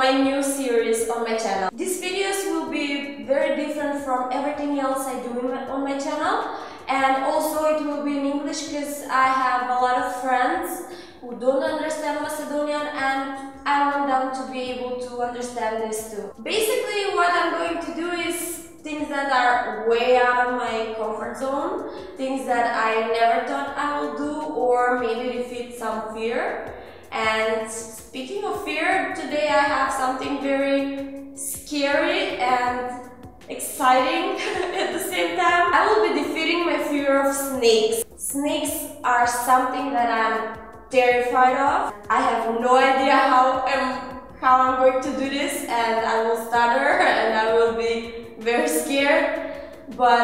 my new series on my channel. These videos will be very different from everything else I do on my channel, and also it will be in English because I have a lot of friends who don't understand Macedonian and I want them to be able to understand this too. Basically what I'm going to do is things that are way out of my comfort zone, things that I never thought I will do, or maybe defeat some fear. And speaking of fear, today I have something very scary and exciting at the same time. I will be defeating my fear of snakes. Snakes are something that I'm terrified of. I have no idea how I'm going to do this, and I will stutter and I will be very scared, but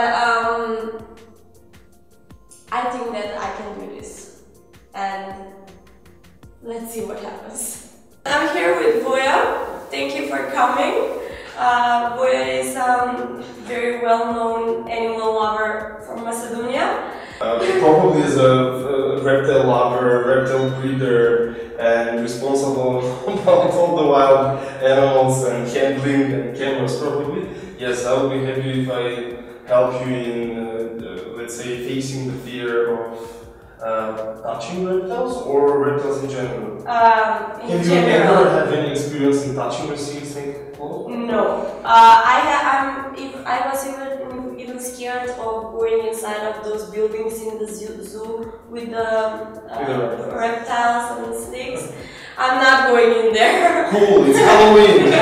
I think that I can do this, and let's see what happens. I'm here with Voja. Thank you for coming. Voja is a very well-known animal lover from Macedonia. Probably is a reptile lover, reptile breeder, and responsible about all the wild animals and handling and cameras probably. Yes, I would be happy if I help you in, let's say, facing the fear of touching reptiles or reptiles in general. Have you ever had any experience in touching a sea snake before? No. I was even scared of going inside of those buildings in the zoo with the reptiles and snakes. I'm not going in there. Cool, it's Halloween!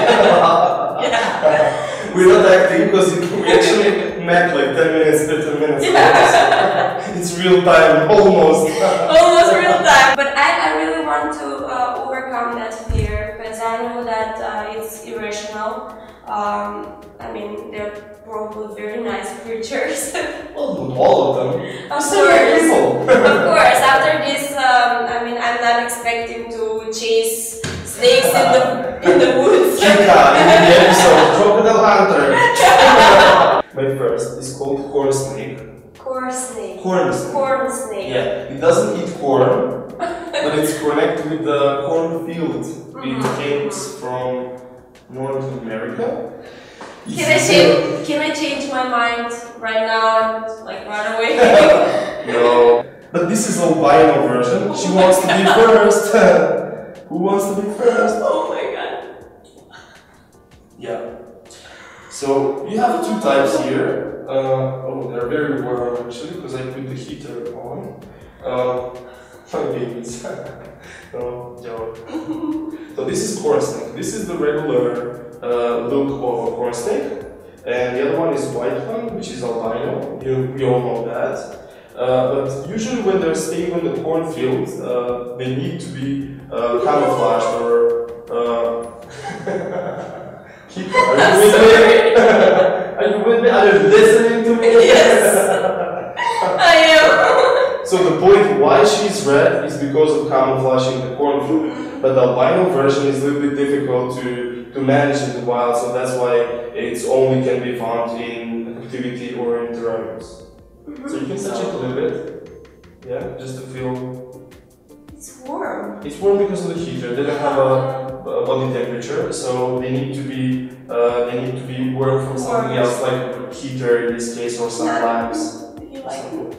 Yeah. We're not acting because we actually met like 10 minutes, 15 minutes. Yeah. It's real time, almost. Almost real time. But I really want to overcome that fear because I know that it's irrational. I mean, they're probably very nice creatures. Well, not all of them. Of Still like people. Of course, after this, I mean, I'm not expecting to chase snakes in the woods. Chica in the episode Crocodile Hunter. My first is called corn snake. Corn snake. Corn snake. Corn snake. Yeah, it doesn't eat corn, but it's connected with the cornfield. It came from North America. Can I change my mind right now and like run away? No. But this is albino version. She wants to be first. Who wants to be first? Oh my god. Yeah. So you have two types here. Oh, they're very warm actually because I put the heater on. My babies. No joke. So this is corn snake. This is the regular look of a corn snake, and the other one is white one, which is albino. We all know that. But usually when they're staying in the cornfield, they need to be camouflaged or. Keep. Are you with me? Are you with me? Are you listening to me? Yes. I am. So the point why she's red is because of camouflaging the cornfield, but the albino version is a little bit difficult to manage in the wild, so that's why it's only can be found in captivity or in terrariums. So you can touch it a little bit, yeah, just to feel. It's warm. It's warm because of the heater. They don't have a body temperature, so they need to be warm from something else, like heater in this case, or some lamps. You like it?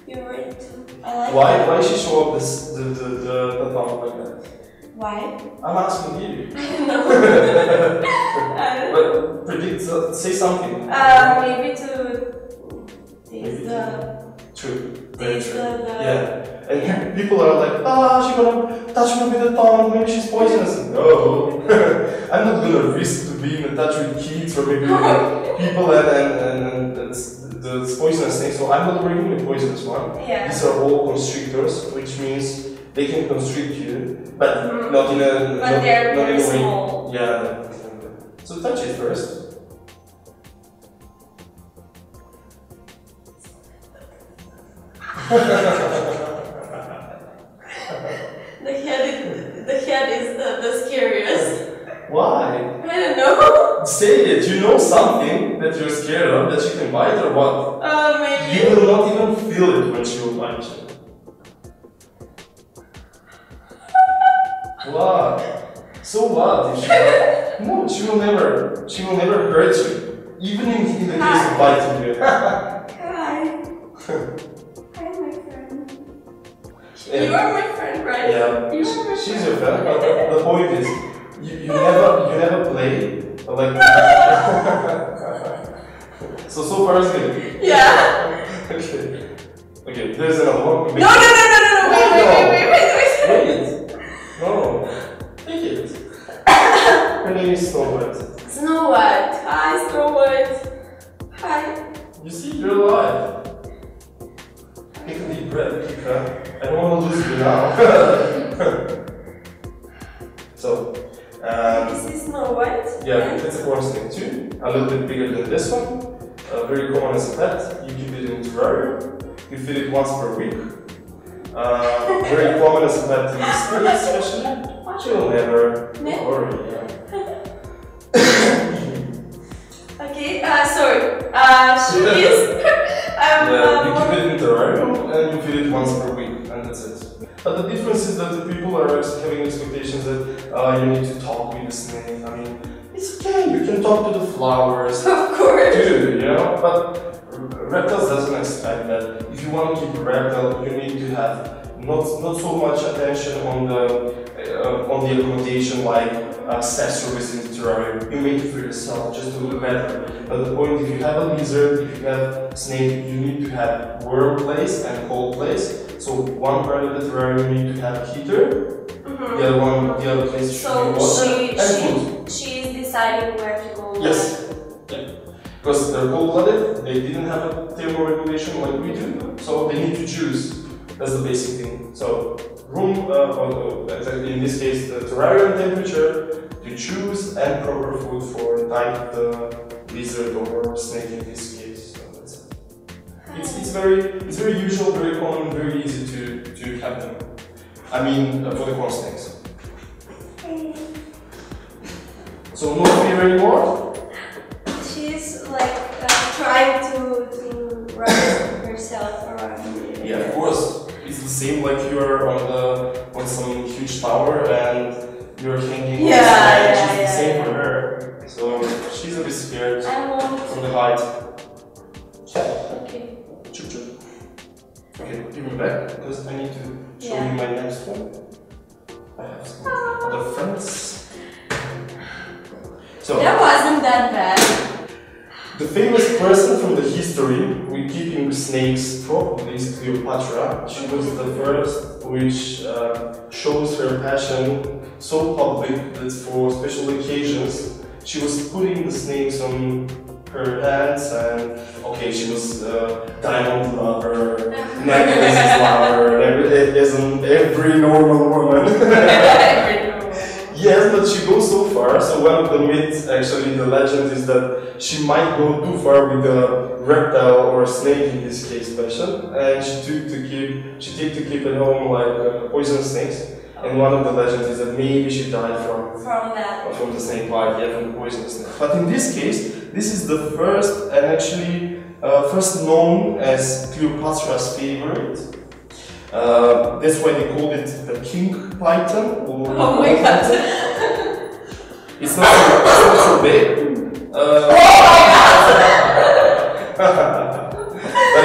You're ready to. I like Why she show up the thumb like that? Why? I'm asking you. No. But predict, say something. Maybe to taste the. True. Taste the. Yeah. And people are like, she's gonna touch me with the tongue, maybe she's poisonous. No. I'm not gonna risk to be in touch with kids or maybe with people and the poisonous thing. So I'm not bringing the poisonous one. Yeah. These are all constrictors, which means they can constrict you, but not in a. But they're very small. Yeah. So touch it first. The head is the scariest. Why? I don't know. Say it. You know something that you're scared of that she can bite or what? Maybe. You will not even feel it when she will bite you. What? So So what? If she will never hurt you. Even in the case of biting you. Hi. Hi, my friend. You are my friend, right? Yeah. You are my She's your friend, but the point is, you never play like. So far it's good. Yeah. Okay. There's another one. No. Wait. No. Take it. Her name is Snow White. Snow White. Hi, Snow White. Hi. You see, you're alive. Take a deep breath, Kika. I don't want to lose you now. So, This is Snow White. yeah, it's a corn snake too. A little bit bigger than this one. Very common as a pet. You keep it in terrarium. You feed it once per week. Very common as a pet in the States, especially. She'll never worry. Yeah. Okay, sorry. She is. Yeah, you keep it in terrarium and you feed it once per week, and that's it. But the difference is that the people are having expectations that you need to talk with the snake. I mean, it's okay, you can talk to the flowers. Of course. Too, you know, but reptiles doesn't expect that. If you want to keep a reptile, you need to have not so much attention on the accommodation like accessories in the terrarium. You make it for yourself just to look better. But the point, if you have a lizard, if you have snake, you need to have warm place and cold place. So one part of the terrarium you need to have a heater. The other place should be water and food. She is deciding where to go. Yes. Yeah. Because they're cold-blooded, they didn't have a thermoregulation like we do, so they need to choose. That's the basic thing. So room, in this case, the terrarium temperature to choose, and proper food for the type of the lizard or snake in this case. So that's it. It's very usual, very common, very easy to have them. I mean, for the corn snakes. So no fear anymore? She's like trying to wrap herself around. Yeah, of course. It's the same like you're on some huge tower and you're hanging. Yeah. It's the same for her. So she's a bit scared from the height. Okay. Chup chup. Okay, give me back because I need to show you my next one. I have some other friends. So that wasn't that bad. the famous person from the history with keeping snakes probably is Cleopatra. She was the first which shows her passion so public that for special occasions she was putting the snakes on her hands, and okay, she was diamond lover, necklaces lover, every normal woman. Yes, but she goes so far. So one of the myths, actually, the legend is that she might go too far with a reptile or a snake in this case, special, and she took to keep at home like poisonous snakes. And one of the legends is that maybe she died from the snake bite, yeah, from the poisonous snake. But in this case, this is the first and actually first known as Cleopatra's favorite. That's why they called it the king python. Oh my god! It's not so big. But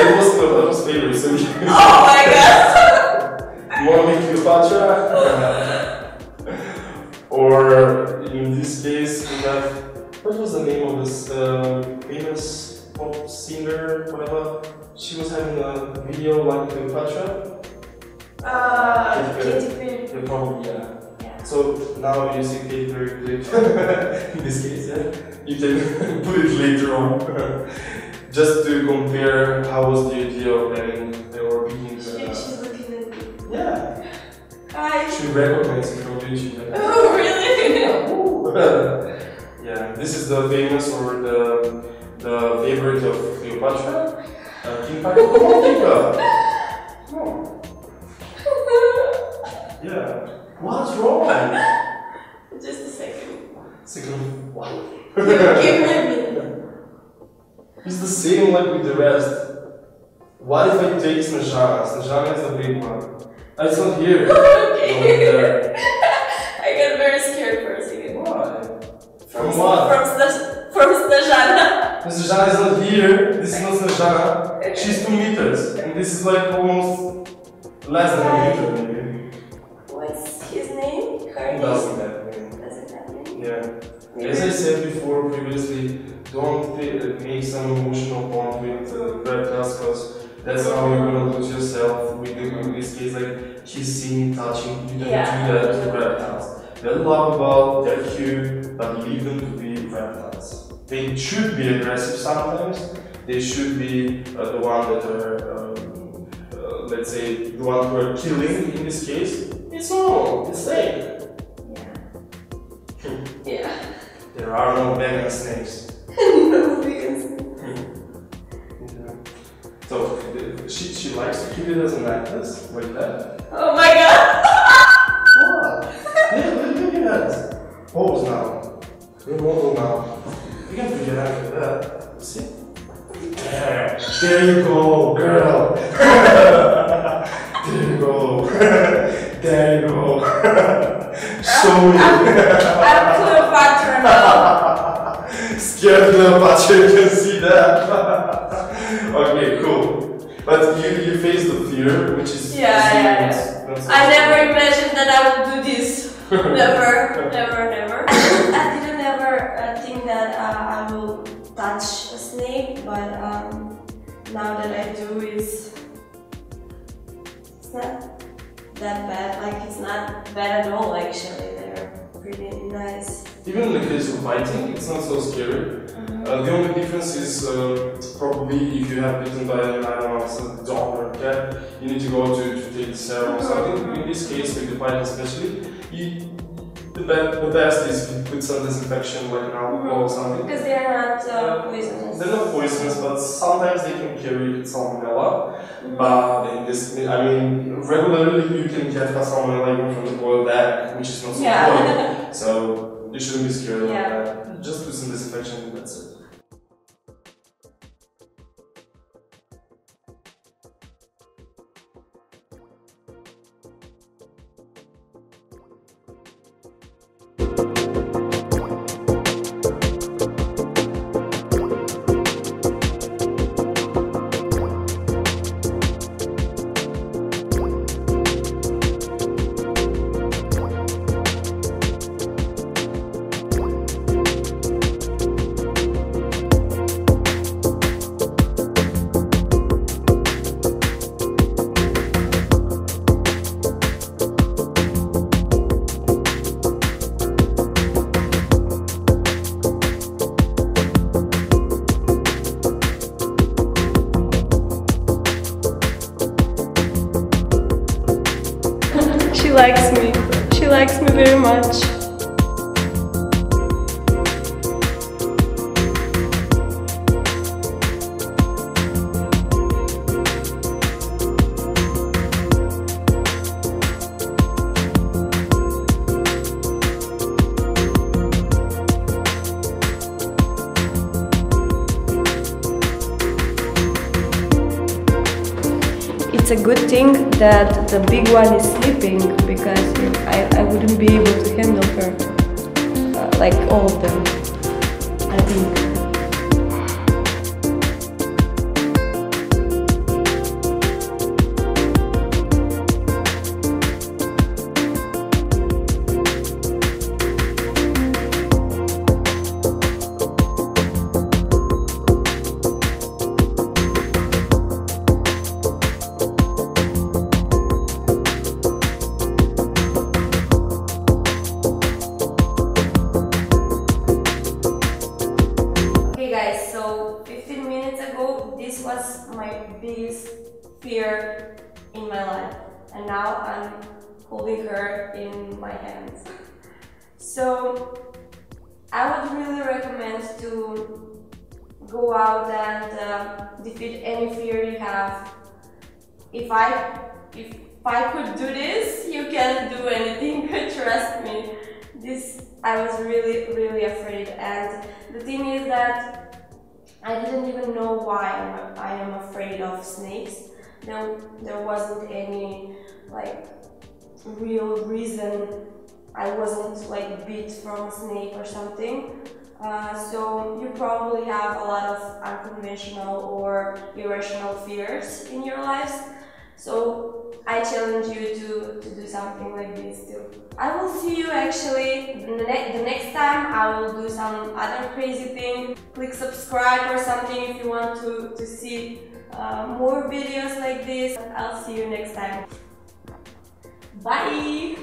it was Cleopatra's favorite. So oh my god! You want to make Cleopatra? Or in this case, we have, what was the name of this famous pop singer, whatever? She was having a video like Cleopatra. Katy Perry. Yeah, probably, yeah. So now you see Katy Perry clip. In this case, yeah. You can put it later on. Just to compare how was the idea of having or being. She's looking at me. Yeah. Hi. She recognized you from YouTube. Oh, really? Yeah, this is the famous or the favorite of Cleopatra. King Python. Come on, Kika. Come on. Yeah. What's wrong? Just a second. Second. What? Give me a minute. It's the same like with the rest. What if I take Snezhana? Snezhana is the big one. It's not here. Okay. Not there. I got very scared for a Because Snezhana is not here. This is not Snezhana. She's 2 meters, and this is like almost less than a meter, maybe. What's his name? Her name? Doesn't have name. Doesn't have name? Yeah. As I said before, previously, don't make some emotional bond with reptiles, because that's how you're gonna lose yourself. In this case, like kissing, touching, you don't do that to reptiles. They're lovable, they're cute, but leave them to be reptiles. They should be aggressive sometimes. They should be the one that are, let's say, the one who are killing in this case. It's normal, it's safe. Yeah. There are no vegan snakes. No vegan snakes. So she likes to keep it as a necklace, like that. Oh my god! What? Yeah, look at that. Pose now. Good model now. You can figure out like that. See? There you go, girl. There you go. There you go. Show me. I'm Cleopatra now. Scared Cleopatra, you can see that. Okay, cool. But you face the fear, which is I never imagined that I would do this. Never. I didn't ever think that I will touch a snake, but now that I do, it's not that bad. Like, it's not bad at all, actually. They're pretty nice. Even in the case of biting, it's not so scary. The only difference is probably if you have bitten by an animal, a dog or a cat, you need to go to take the serum or something. In this case, with the bite especially, the best is you put some disinfection like an alcohol or something. Because they are not poisonous. They're not poisonous, but sometimes they can carry salmonella. But in this, I mean, regularly you can get salmonella even from the boiled egg, which is not so good. So you shouldn't be scared of that. Just put some disinfection and that's it. She likes me very much. It's a good thing that the big one is sleeping, because I wouldn't be able to handle her, like all of them, I think. So 15 minutes ago, this was my biggest fear in my life, and now I'm holding her in my hands. So I would really recommend to go out and defeat any fear you have. If I could do this, you can do anything. Trust me. I was really afraid, and the thing is that I didn't even know why I am afraid of snakes. There wasn't any like real reason. I wasn't like bit from a snake or something. So you probably have a lot of unconventional or irrational fears in your lives. So I challenge you to do something like this too. I will see you actually the next time. I will do some other crazy thing. Click subscribe or something if you want to see more videos like this. I'll see you next time. Bye!